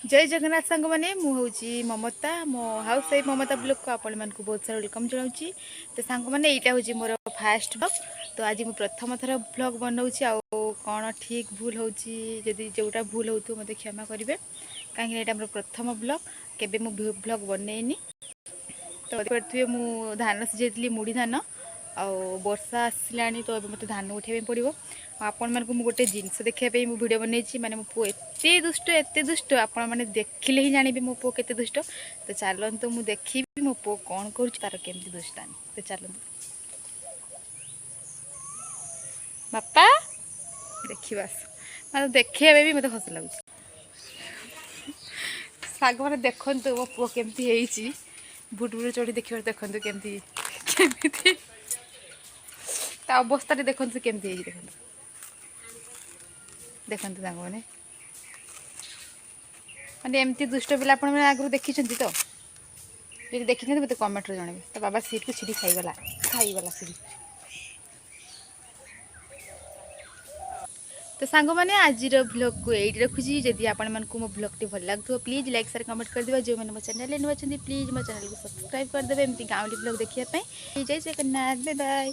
जय जगन्नाथ सांग मैंने मुझे ममता मो हाउस वाइफ ममता ब्लॉग को आपण मानक बहुत सारा वेलकम जनाऊँगी। तो सांग मैंने यहाँ हूँ मोर फास्ट ब्लॉग। तो आज मुझे प्रथम थर ब्लॉग बनाऊँगी कौन ठीक भूल होदी जोटा भूल हो मत क्षमा करेंगे कहीं यहाँ मोर प्रथम ब्लॉग केबे मु ब्लॉग बनईनी। तो देखिए मु धान सीझे मुढ़ी धान आ वर्षा आसला तो मत धान उठाई पड़ो आपण मानक गोटे जिनस देखापी मु भिडियो बनई माने मो पु एत दुष्ट आपण मैंने देखिले ही जानिबे मो पु केते दुष्ट। तो चलतु मु देखी मो पु कौन कर तार केमती दुष्टानी। तो चलतु बापा देखा मतलब देखा भी मत हस लगुच साग मैंने देखु मो पु केमती बुट बुट चढ़ी देखिए देखु केमती केमती अवस्था देखु केमती देखु देखते मैंने माने एमती दुष्ट पिला आप आगु देखी तो जो देखी मत कमेंट जनइबे। तो बाबा सीट को छिड़ी खाईगला सीढ़ी। तो सांग मैंने आज ब्लॉग को यही रखुची जदि आपण मानक मो ब्लॉग टी भल लगुव प्लीज लाइक शेयर कमेंट कर दिबा। जो मैंने मो चैनल नुआ प्लीज मो चैनल को सब्सक्राइब कर देबे एमती गाँवली ब्लॉग देखिए जय जगन्नाथ बाय बाय।